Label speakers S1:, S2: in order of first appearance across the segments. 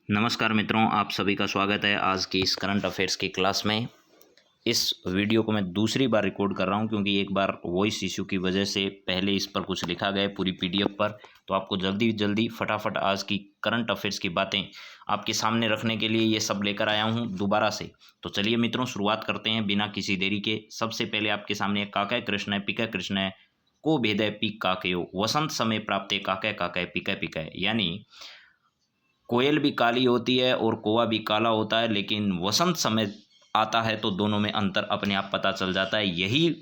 S1: नमस्कार मित्रों, आप सभी का स्वागत है आज की इस करंट अफेयर्स की क्लास में। इस वीडियो को मैं दूसरी बार रिकॉर्ड कर रहा हूं क्योंकि एक बार वॉइस इशू की वजह से पहले इस पर कुछ लिखा गया है पूरी पीडीएफ पर, तो आपको जल्दी जल्दी फटाफट आज की करंट अफेयर्स की बातें आपके सामने रखने के लिए ये सब लेकर आया हूं दोबारा से। तो चलिए मित्रों, शुरुआत करते हैं बिना किसी देरी के। सबसे पहले आपके सामने काकय कृष्ण है पिकय कृष्ण है को भेदय पीक काकयो वसंत समय प्राप्ते काकय काकय पिकय पिकय, यानी कोयल भी काली होती है और कौवा भी काला होता है, लेकिन वसंत समय आता है तो दोनों में अंतर अपने आप पता चल जाता है। यही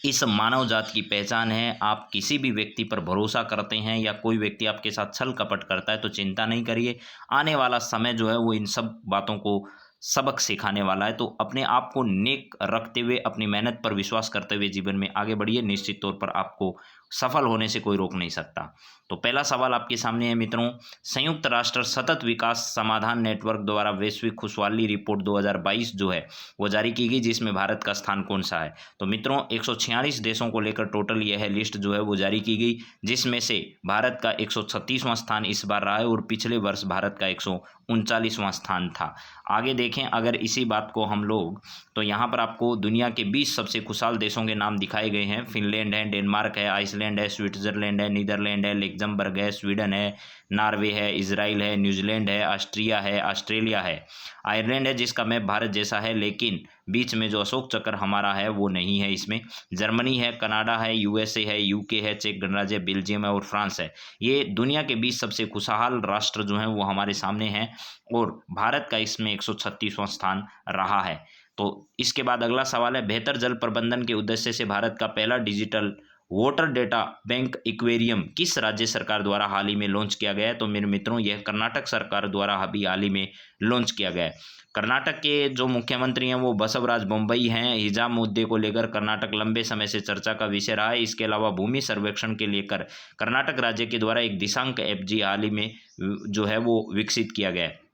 S1: इस मानव जात की पहचान है। आप किसी भी व्यक्ति पर भरोसा करते हैं या कोई व्यक्ति आपके साथ छल कपट करता है तो चिंता नहीं करिए, आने वाला समय जो है वो इन सब बातों को सबक सिखाने वाला है। तो अपने आप को नेक रखते हुए, अपनी मेहनत पर विश्वास करते हुए जीवन में आगे बढ़िए। निश्चित तौर पर आपको सफल होने से कोई रोक नहीं सकता। तो पहला सवाल आपके सामने है मित्रों, संयुक्त राष्ट्र सतत विकास समाधान नेटवर्क द्वारा वैश्विक खुशहाली रिपोर्ट 2022 जो है वो जारी की गई, जिसमें भारत का स्थान कौन सा है। तो मित्रों 146 देशों को लेकर टोटल यह लिस्ट जो है वो जारी की गई, जिसमें से भारत का 136वां स्थान इस बार रहा है और पिछले वर्ष भारत का 139वां स्थान था। आगे देखें अगर इसी बात को हम लोग, तो यहाँ पर आपको दुनिया के 20 सबसे खुशहाल देशों के नाम दिखाए गए हैं। फिनलैंड है, डेनमार्क है, आइसलैंड है, स्विट्जरलैंड है, नीदरलैंड है, लग्जमबर्ग है, स्वीडन है, नॉर्वे है, इजराइल है, न्यूजीलैंड है, ऑस्ट्रिया है, ऑस्ट्रेलिया है, आयरलैंड है जिसका मैप भारत जैसा है लेकिन बीच में जो अशोक चक्र हमारा है वो नहीं है इसमें, जर्मनी है, कनाडा है, यूएसए है, यूके है, चेक गणराज्य, बेल्जियम है और फ्रांस है। ये दुनिया के 20 सबसे खुशहाल राष्ट्र जो हैं वो हमारे सामने हैं और भारत का इसमें 136वां स्थान रहा है। तो इसके बाद अगला सवाल है, बेहतर जल प्रबंधन के उद्देश्य से भारत का पहला digital water data bank aquarium किस राज्य सरकार द्वारा हाल ही में लॉन्च किया गया है। तो मेरे मित्रों यह कर्नाटक सरकार द्वारा अभी हाल ही में लॉन्च किया गया है। कर्नाटक के जो मुख्यमंत्री हैं वो बसवराज बोम्मई हैं। हिजाब मुद्दे को लेकर कर्नाटक लंबे समय से चर्चा का विषय रहा है। इसके अलावा भूमि सर्वेक्षण के लेकर कर्नाटक राज्य के द्वारा एक दिशांक ऐप जी हाल ही में जो है वो विकसित किया गया है।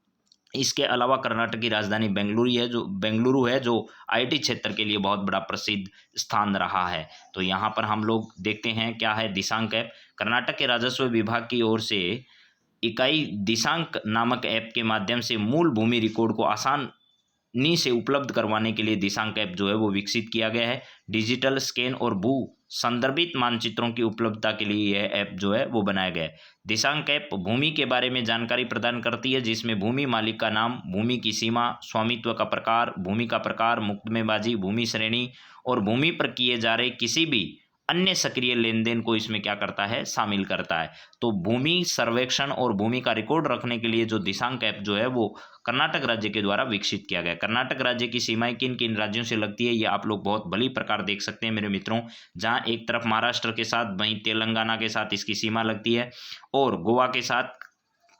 S1: इसके अलावा कर्नाटक की राजधानी बेंगलुरु है जो आईटी क्षेत्र के लिए बहुत बड़ा प्रसिद्ध स्थान रहा है। तो यहाँ पर हम लोग देखते हैं क्या है दिशांक ऐप। कर्नाटक के राजस्व विभाग की ओर से इकाई दिशांक नामक ऐप के माध्यम से मूल भूमि रिकॉर्ड को आसानी से उपलब्ध करवाने के लिए दिशांक ऐप जो है वो विकसित किया गया है। डिजिटल स्कैन और भू संदर्भित मानचित्रों की उपलब्धता के लिए यह ऐप जो है वो बनाया गया है। दिशांक ऐप भूमि के बारे में जानकारी प्रदान करती है, जिसमें भूमि मालिक का नाम, भूमि की सीमा, स्वामित्व का प्रकार, भूमि का प्रकार, मुकदमेबाजी, भूमि श्रेणी और भूमि पर किए जा रहे किसी भी अन्य सक्रिय लेन देन को इसमें क्या करता है, शामिल करता है। तो भूमि सर्वेक्षण और भूमि का रिकॉर्ड रखने के लिए जो दिशांक ऐप जो है वो कर्नाटक राज्य के द्वारा विकसित किया गया। कर्नाटक राज्य की सीमाएं किन किन राज्यों से लगती है ये आप लोग बहुत भली प्रकार देख सकते हैं मेरे मित्रों। जहां एक तरफ महाराष्ट्र के साथ, वहीं तेलंगाना के साथ इसकी सीमा लगती है और गोवा के साथ,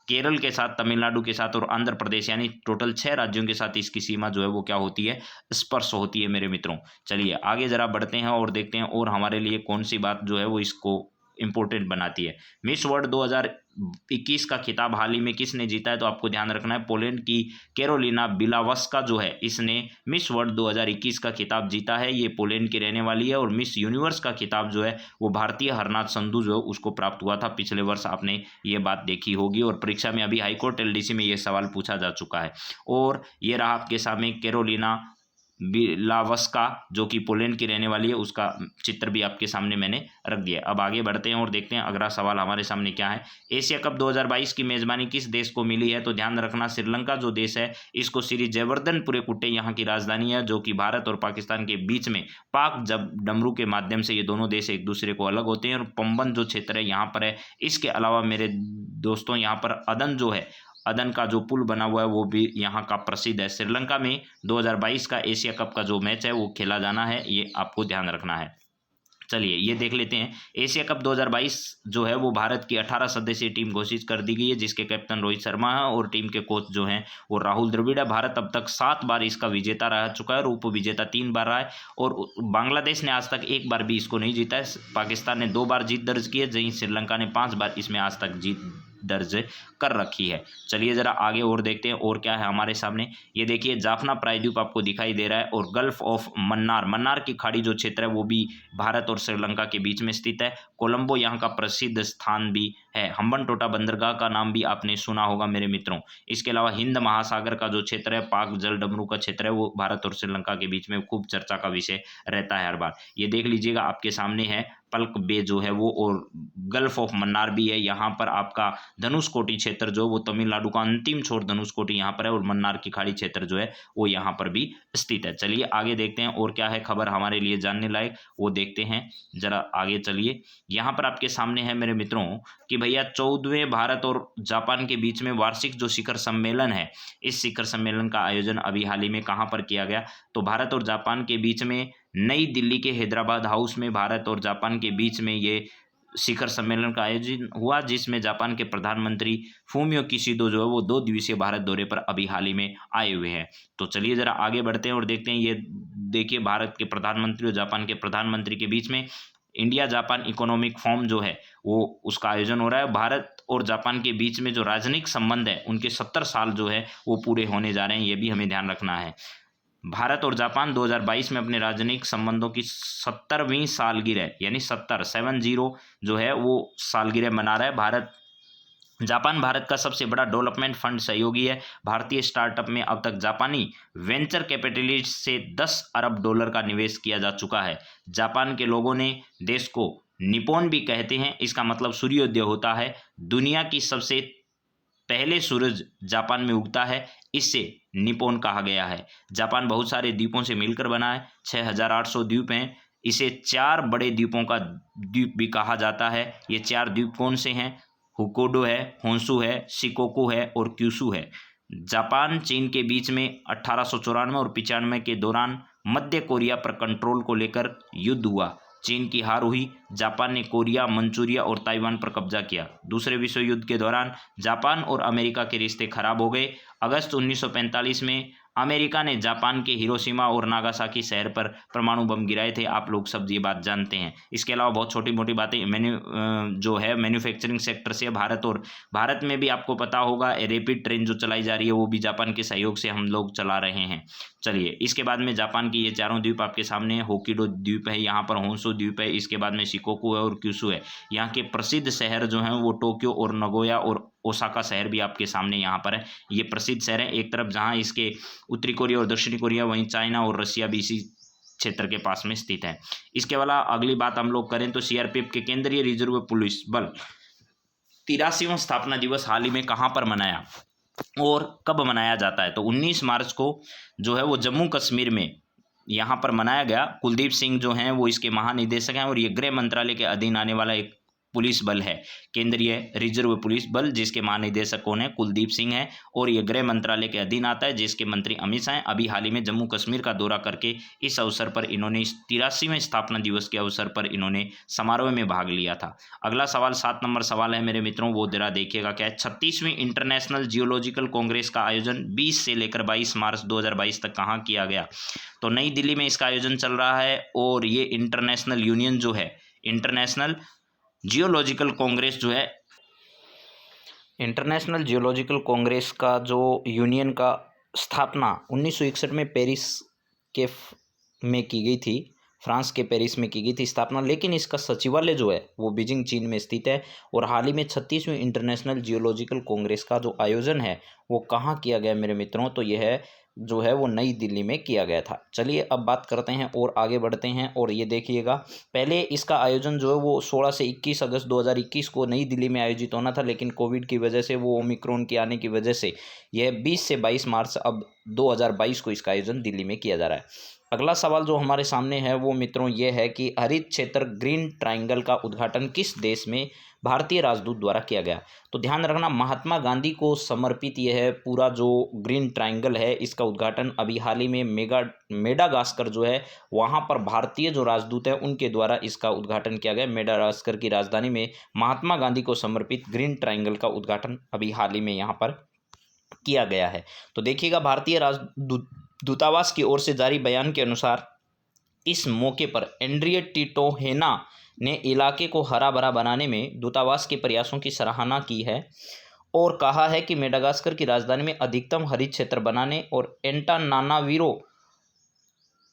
S1: केरल के साथ, तमिलनाडु के साथ और आंध्र प्रदेश, यानी टोटल 6 राज्यों के साथ इसकी सीमा जो है वो क्या होती है, स्पर्श होती है मेरे मित्रों। चलिए आगे जरा बढ़ते हैं और देखते हैं और हमारे लिए कौन सी बात जो है वो इसको इम्पोर्टेंट बनाती है। मिस वर्ल्ड 2021 का खिताब हाल ही में किसने जीता है। तो आपको ध्यान रखना है पोलैंड की कैरोलिना बिलावस्का जो है इसने मिस वर्ल्ड 2021 का खिताब जीता है। ये पोलैंड की रहने वाली है और मिस यूनिवर्स का खिताब जो है वो भारतीय हरनाथ संधू जो है उसको प्राप्त हुआ था पिछले वर्ष। आपने ये बात देखी होगी और परीक्षा में अभी हाईकोर्ट एलडीसी में ये सवाल पूछा जा चुका है। और ये रहा आपके सामने कैरोलिना बिलावस्का जो कि पोलैंड की रहने वाली है, उसका चित्र भी आपके सामने मैंने रख दिया। अब आगे बढ़ते हैं और देखते हैं अगला सवाल हमारे सामने क्या है। एशिया कप 2022 की मेजबानी किस देश को मिली है। तो ध्यान रखना श्रीलंका जो देश है इसको श्री जयवर्धनपुरे कुट्टे यहाँ की राजधानी है, जो कि भारत और पाकिस्तान के बीच में पाक जब डमरू के माध्यम से ये दोनों देश एक दूसरे को अलग होते हैं और पंबन जो क्षेत्र है यहाँ पर है। इसके अलावा मेरे दोस्तों यहाँ पर अदन जो है, अदन का जो पुल बना हुआ है वो भी यहाँ का प्रसिद्ध है। श्रीलंका में 2022 का एशिया कप का जो मैच है वो खेला जाना है, ये आपको ध्यान रखना है। चलिए ये देख लेते हैं। एशिया कप 2022 जो है वो भारत की 18 सदस्यीय टीम घोषित कर दी गई है, जिसके कैप्टन रोहित शर्मा है और टीम के कोच जो हैं वो राहुल द्रविड़ है। भारत अब तक 7 बार इसका विजेता रह चुका है और उप विजेता 3 बार रहा है और बांग्लादेश ने आज तक 1 बार भी इसको नहीं जीता है। पाकिस्तान ने 2 बार जीत दर्ज की है, जहीं श्रीलंका ने 5 बार इसमें आज तक जीत दर्ज कर रखी है। चलिए जरा आगे और देखते हैं और क्या है हमारे सामने। ये देखिए जाफना प्रायद्वीप आपको दिखाई दे रहा है और गल्फ ऑफ मन्नार की खाड़ी जो क्षेत्र है वो भी भारत और श्रीलंका के बीच में स्थित है। कोलंबो यहाँ का प्रसिद्ध स्थान भी है। हम्बनटोटा बंदरगाह का नाम भी आपने सुना होगा मेरे मित्रों। इसके अलावा हिंद महासागर का जो क्षेत्र है, पाक जल डमरू का क्षेत्र है, वो भारत और श्रीलंका के बीच में खूब चर्चा का विषय रहता है हर बार। ये देख लीजिएगा आपके सामने है पल्क बे जो है वो, और गल्फ ऑफ मन्नार भी है। यहाँ पर आपका धनुषकोटी क्षेत्र जो वो तमिलनाडु का अंतिम छोर धनुषकोटी यहाँ पर है, और मन्नार की खाड़ी क्षेत्र जो है वो यहाँ पर भी स्थित है। चलिए आगे देखते हैं और क्या है खबर हमारे लिए जानने लायक, वो देखते हैं जरा आगे। चलिए यहाँ पर आपके सामने है मेरे मित्रों कि भैया 14वें भारत और जापान के बीच में वार्षिक जो शिखर सम्मेलन है, इस शिखर सम्मेलन का आयोजन अभी हाल ही में कहाँ पर किया गया, तो भारत और जापान के बीच में नई दिल्ली के हैदराबाद हाउस में भारत और जापान के बीच में ये शिखर सम्मेलन का आयोजन हुआ, जिसमें जापान के प्रधानमंत्री फूमियो किशिदो जो है वो 2 दिवसीय भारत दौरे पर अभी हाल ही में आए हुए हैं। तो चलिए जरा आगे बढ़ते हैं और देखते हैं। ये देखिए भारत के प्रधानमंत्री और जापान के प्रधानमंत्री के बीच में इंडिया जापान इकोनॉमिक फोरम जो है वो उसका आयोजन हो रहा है। भारत और जापान के बीच में जो राजनयिक संबंध है उनके 70 साल जो है वो पूरे होने जा रहे हैं, ये भी हमें ध्यान रखना है। भारत और जापान 2022 में अपने राजनयिक संबंधों की 70वीं सालगिरह यानी 70 जो है वो सालगिरह मना रहा है। जापान भारत का सबसे बड़ा डेवलपमेंट फंड सहयोगी है। भारतीय स्टार्टअप में अब तक जापानी वेंचर कैपिटलिस्ट से 10 अरब डॉलर का निवेश किया जा चुका है। जापान के लोगों ने देश को निप्पॉन भी कहते हैं, इसका मतलब सूर्योदय होता है। दुनिया की सबसे पहले सूरज जापान में उगता है, इससे निप्पॉन कहा गया है। जापान बहुत सारे द्वीपों से मिलकर बना है, 6800 द्वीप हैं। इसे 4 बड़े द्वीपों का द्वीप भी कहा जाता है। ये 4 द्वीप कौन से हैं? होक्काइडो है, होन्शु है, शिकोकू है और क्यूशू है। जापान चीन के बीच में 1894 और 95 के दौरान मध्य कोरिया पर कंट्रोल को लेकर युद्ध हुआ। चीन की हार हुई, जापान ने कोरिया, मंचूरिया और ताइवान पर कब्जा किया। दूसरे विश्व युद्ध के दौरान जापान और अमेरिका के रिश्ते खराब हो गए। अगस्त 1945 में अमेरिका ने जापान के हिरोशिमा और नागासाकी शहर पर परमाणु बम गिराए थे। आप लोग सब ये बात जानते हैं। इसके अलावा बहुत छोटी मोटी बातें जो है मैन्युफैक्चरिंग सेक्टर से भारत में भी आपको पता होगा रैपिड ट्रेन जो चलाई जा रही है वो भी जापान के सहयोग से हम लोग चला रहे हैं। चलिए इसके बाद में जापान की ये 4 द्वीप आपके सामने है। होक्काइडो द्वीप है, यहाँ पर होन्शु द्वीप है, इसके बाद में शिकोकू है और क्यूशू है। यहाँ के प्रसिद्ध शहर जो हैं वो टोक्यो और नगोया और ओसाका शहर भी आपके सामने यहाँ पर है। ये प्रसिद्ध शहर है। एक तरफ जहाँ इसके उत्तरी कोरिया और दक्षिणी कोरिया, वहीं चाइना और रशिया भी इसी क्षेत्र के पास में स्थित है। इसके अलावा अगली बात हम लोग करें तो सीआरपीएफ के केंद्रीय रिजर्व पुलिस बल 83वां स्थापना दिवस हाल ही में कहाँ पर मनाया और कब मनाया जाता है, तो 19 मार्च को जो है वो जम्मू कश्मीर में यहाँ पर मनाया गया। कुलदीप सिंह जो हैं वो इसके महानिदेशक हैं और ये गृह मंत्रालय के अधीन आने वाला एक पुलिस बल है, केंद्रीय रिजर्व पुलिस बल, जिसके महानिदेशक कौन है? कुलदीप सिंह है, और ये गृह मंत्रालय के अधीन आता है, जिसके मंत्री अमित शाह हैं। अभी हाल ही में जम्मू कश्मीर का दौरा करके इस अवसर पर इन्होंने इस 83वें स्थापना दिवस के अवसर पर इन्होंने समारोह में भाग लिया था। अगला सवाल 7 नंबर सवाल है मेरे मित्रों, वो जरा देखिएगा क्या है। 36वीं इंटरनेशनल जियोलॉजिकल कांग्रेस का आयोजन 20 से लेकर 22 मार्च 2022 तक कहाँ किया गया, तो नई दिल्ली में इसका आयोजन चल रहा है। और ये इंटरनेशनल यूनियन जो है, इंटरनेशनल जियोलॉजिकल कांग्रेस जो है, इंटरनेशनल जियोलॉजिकल कांग्रेस का जो यूनियन का स्थापना 1961 में पेरिस के में की गई थी, फ्रांस के पेरिस में की गई थी स्थापना, लेकिन इसका सचिवालय जो है वो बीजिंग चीन में स्थित है। और हाल ही में 36वीं इंटरनेशनल जियोलॉजिकल कांग्रेस का जो आयोजन है वो कहाँ किया गया मेरे मित्रों, तो यह जो है वो नई दिल्ली में किया गया था। चलिए अब बात करते हैं और आगे बढ़ते हैं। और ये देखिएगा, पहले इसका आयोजन जो है वो 16 से 21 अगस्त 2021 को नई दिल्ली में आयोजित होना था, लेकिन कोविड की वजह से, वो ओमिक्रॉन के आने की वजह से यह 20 से 22 मार्च अब 2022 को इसका आयोजन दिल्ली में किया जा रहा है। अगला सवाल जो हमारे सामने है वो मित्रों ये है कि हरित क्षेत्र ग्रीन ट्रायंगल का उद्घाटन किस देश में भारतीय राजदूत द्वारा किया गया, तो ध्यान रखना महात्मा गांधी को समर्पित यह है पूरा जो ग्रीन ट्रायंगल है, इसका उद्घाटन अभी हाल ही में मेडागास्कर जो है वहाँ पर भारतीय जो राजदूत है उनके द्वारा इसका उद्घाटन किया गया। मेडागास्कर की राजधानी में महात्मा गांधी को समर्पित ग्रीन ट्रायंगल का उद्घाटन अभी हाल ही में यहाँ पर किया गया है। तो देखिएगा, भारतीय दूतावास की ओर से जारी बयान के अनुसार इस मौके पर एंड्रिएट टिटोहेना ने इलाके को हरा भरा बनाने में दूतावास के प्रयासों की सराहना की है और कहा है कि मेडागास्कर की राजधानी में अधिकतम हरित क्षेत्र बनाने और एंटानानाविरो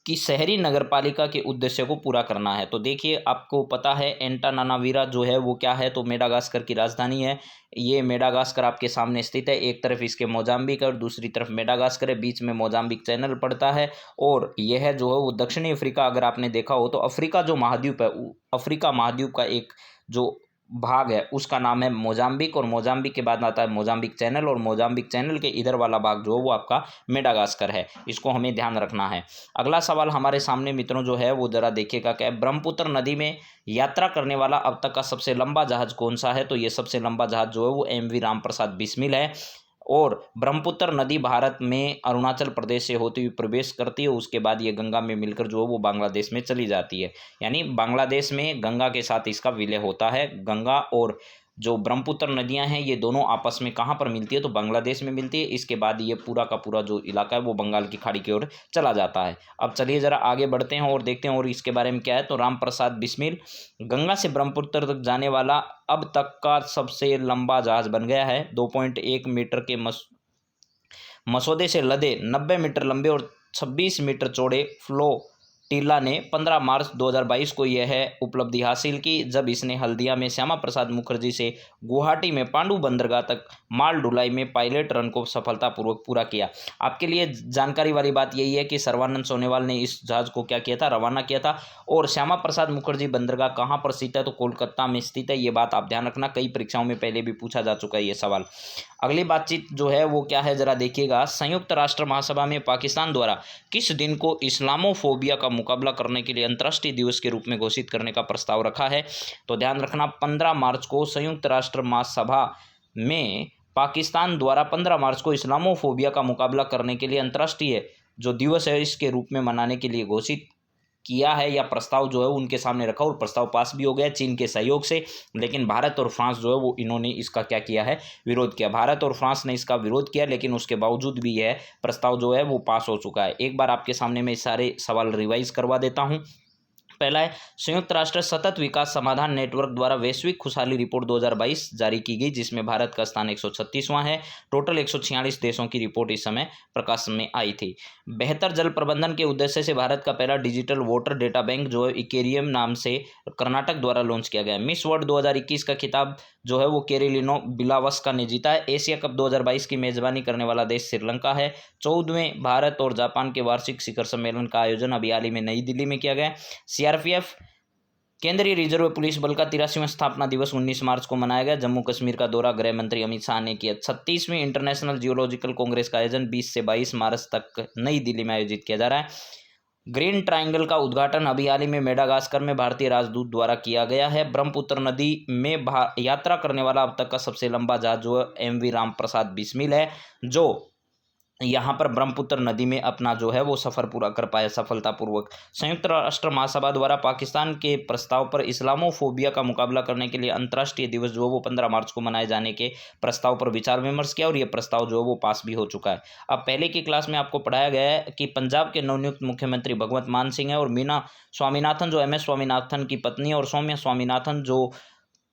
S1: कि शहरी नगरपालिका के उद्देश्य को पूरा करना है। तो देखिए, आपको पता है एंटानानावीरा जो है वो क्या है, तो मेडागास्कर की राजधानी है। ये मेडागास्कर आपके सामने स्थित है। एक तरफ इसके मोजाम्बिक है और दूसरी तरफ मेडागास्कर है, बीच में मोजाम्बिक चैनल पड़ता है। और यह जो है वो दक्षिणी अफ्रीका, अगर आपने देखा हो तो अफ्रीका जो महाद्वीप है, अफ्रीका महाद्वीप का एक जो भाग है उसका नाम है मोजाम्बिक, और मोजाम्बिक के बाद आता है मोजाम्बिक चैनल, और मोजाम्बिक चैनल के इधर वाला भाग जो है वो आपका मेडागास्कर है। इसको हमें ध्यान रखना है। अगला सवाल हमारे सामने मित्रों जो है वो जरा देखिएगा, क्या है, ब्रह्मपुत्र नदी में यात्रा करने वाला अब तक का सबसे लंबा जहाज कौन सा है। तो ये सबसे लंबा जहाज जो है वो MV रामप्रसाद बिस्मिल है। और ब्रह्मपुत्र नदी भारत में अरुणाचल प्रदेश से होती हुई प्रवेश करती है, उसके बाद ये गंगा में मिलकर जो है वो बांग्लादेश में चली जाती है। यानी बांग्लादेश में गंगा के साथ इसका विलय होता है। गंगा और जो ब्रह्मपुत्र नदियां हैं ये दोनों आपस में कहाँ पर मिलती है, तो बांग्लादेश में मिलती है। इसके बाद ये पूरा का पूरा जो इलाका है वो बंगाल की खाड़ी की ओर चला जाता है। अब चलिए ज़रा आगे बढ़ते हैं और देखते हैं और इसके बारे में क्या है। तो रामप्रसाद बिस्मिल गंगा से ब्रह्मपुत्र तक जाने वाला अब तक का सबसे लंबा जहाज बन गया है। 2.1 मीटर के मसौदे से लदे 90 मीटर लंबे और 26 मीटर चौड़े फ्लोटिला ने 15 मार्च 2022 को यह उपलब्धि हासिल की, जब इसने हल्दिया में श्यामा प्रसाद मुखर्जी से गुवाहाटी में पांडु बंदरगाह तक माल ढुलाई में पायलट रन को सफलतापूर्वक पूरा किया। आपके लिए जानकारी वाली बात यही है कि सर्बानंद सोनोवाल ने इस जहाज को क्या किया था, रवाना किया था। और श्यामा प्रसाद मुखर्जी बंदरगाह कहाँ पर स्थित है, तो कोलकाता में स्थित है। ये बात आप ध्यान रखना, कई परीक्षाओं में पहले भी पूछा जा चुका है ये सवाल। अगली बातचीत जो है वो क्या है, जरा देखिएगा। संयुक्त राष्ट्र महासभा में पाकिस्तान द्वारा किस दिन को इस्लामोफोबिया का मुकाबला करने के लिए अंतर्राष्ट्रीय दिवस के रूप में घोषित करने का प्रस्ताव रखा है। तो ध्यान रखना, 15 मार्च को संयुक्त राष्ट्र महासभा में पाकिस्तान द्वारा 15 मार्च को इस्लामोफोबिया का मुकाबला करने के लिए अंतर्राष्ट्रीय जो दिवस है इसके रूप में मनाने के लिए घोषित किया है, या प्रस्ताव जो है उनके सामने रखा और प्रस्ताव पास भी हो गया चीन के सहयोग से। लेकिन भारत और फ्रांस जो है वो इन्होंने इसका क्या किया है, विरोध किया। भारत और फ्रांस ने इसका विरोध किया, लेकिन उसके बावजूद भी यह प्रस्ताव जो है वो पास हो चुका है। एक बार आपके सामने मैं सारे सवाल रिवाइज करवा देता हूँ। पहला है, संयुक्त राष्ट्र सतत विकास समाधान नेटवर्क द्वारा वैश्विक खुशहाली रिपोर्ट 2022 जारी की गई, जिसमें भारत का स्थान 136वां है। टोटल 146 देशों की रिपोर्ट इस समय प्रकाश में आई थी। बेहतर जल प्रबंधन के उद्देश्य से भारत का पहला डिजिटल वाटर डेटा बैंक जो है इकेरियम नाम से कर्नाटक द्वारा लॉन्च किया गया। मिस वर्ल्ड 2021 का खिताब जो है वो केरेलिनो बिलावस्का ने जीता है। एशिया कप 2022 की मेजबानी करने वाला देश श्रीलंका है। 14वें भारत और जापान के वार्षिक शिखर सम्मेलन का आयोजन अभी हाल ही में नई दिल्ली में किया गया। CRPF केंद्रीय रिजर्व पुलिस बल का 83वां स्थापना दिवस 19 मार्च को मनाया गया। जम्मू कश्मीर का दौरा गृह मंत्री अमित शाह ने किया। 36वीं इंटरनेशनल जियोलॉजिकल कांग्रेस का आयोजन 20 से 22 मार्च तक नई दिल्ली में आयोजित किया जा रहा है। ग्रीन ट्रायंगल का उद्घाटन अभी हाल ही में मेडागास्कर में भारतीय राजदूत द्वारा किया गया है। ब्रह्मपुत्र नदी में यात्रा करने वाला अब तक का सबसे लंबा जहाज जो है MV रामप्रसाद बिस्मिल है, जो यहाँ पर ब्रह्मपुत्र नदी में अपना जो है वो सफ़र पूरा कर पाया सफलतापूर्वक। संयुक्त राष्ट्र महासभा द्वारा पाकिस्तान के प्रस्ताव पर इस्लामोफोबिया का मुकाबला करने के लिए अंतर्राष्ट्रीय दिवस जो है वो 15 मार्च को मनाए जाने के प्रस्ताव पर विचार विमर्श किया, और ये प्रस्ताव जो है वो पास भी हो चुका है। अब पहले की क्लास में आपको पढ़ाया गया है कि पंजाब के नवनियुक्त मुख्यमंत्री भगवंत मान सिंह है, और मीना स्वामीनाथन जो MS स्वामीनाथन की पत्नी है, और सौम्या स्वामीनाथन जो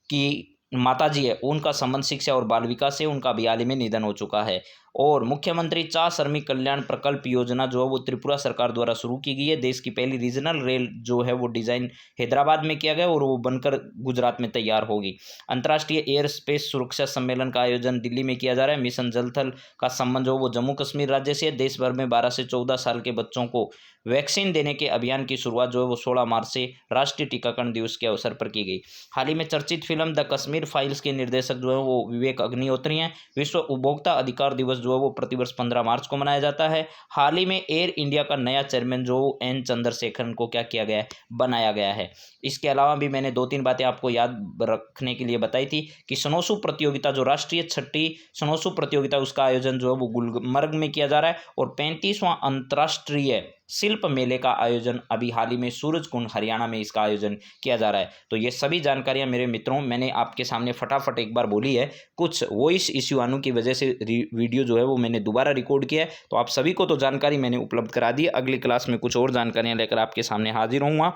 S1: की माताजी है, उनका संबंध शिक्षा और बाल विकास से, उनका भी हाल ही में निधन हो चुका है। और मुख्यमंत्री चा श्रमिक कल्याण प्रकल्प योजना जो है वो त्रिपुरा सरकार द्वारा शुरू की गई है। देश की पहली रीजनल रेल जो है वो डिज़ाइन हैदराबाद में किया गया और वो बनकर गुजरात में तैयार होगी। अंतर्राष्ट्रीय एयर स्पेस सुरक्षा सम्मेलन का आयोजन दिल्ली में किया जा रहा है। मिशन जल थल का संबंध जो वो जम्मू कश्मीर राज्य से है। देश भर में 12 से 14 साल के बच्चों को वैक्सीन देने के अभियान की शुरुआत जो है वो 16 मार्च से राष्ट्रीय टीकाकरण दिवस के अवसर पर की गई। हाल ही में चर्चित फिल्म द कश्मीर फाइल्स के निर्देशक जो है वो विवेक अग्निहोत्री हैं। विश्व उपभोक्ता अधिकार दिवस जो है वो प्रतिवर्ष 15 मार्च को मनाया जाता है। हाल ही में एयर इंडिया का नया चेयरमैन जो N चंद्रशेखरन को क्या किया गया है, बनाया गया है। इसके अलावा भी मैंने 2-3 बातें आपको याद रखने के लिए बताई थी कि स्नोशू प्रतियोगिता जो राष्ट्रीय 6ठी स्नोशू प्रतियोगिता उसका आयोजन जो है वो गुलमर्ग में किया जा रहा है। और 35वां अंतर्राष्ट्रीय शिल्प मेले का आयोजन अभी हाल ही में सूरजकुंड हरियाणा में इसका आयोजन किया जा रहा है। तो ये सभी जानकारियां मेरे मित्रों मैंने आपके सामने फटाफट एक बार बोली है। कुछ वॉइस इश्यू आने की वजह से वीडियो जो है वो मैंने दोबारा रिकॉर्ड किया है। तो आप सभी को तो जानकारी मैंने उपलब्ध करा दी है। अगली क्लास में कुछ और जानकारियाँ लेकर आपके सामने हाजिर होऊंगा।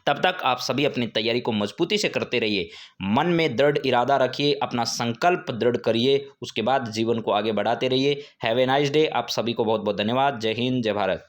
S1: तब तक आप सभी अपनी तैयारी को मजबूती से करते रहिए। मन में दृढ़ इरादा रखिए, अपना संकल्प दृढ़ करिए, उसके बाद जीवन को आगे बढ़ाते रहिए। Have a nice day. आप सभी को बहुत बहुत धन्यवाद। जय हिंद, जय भारत।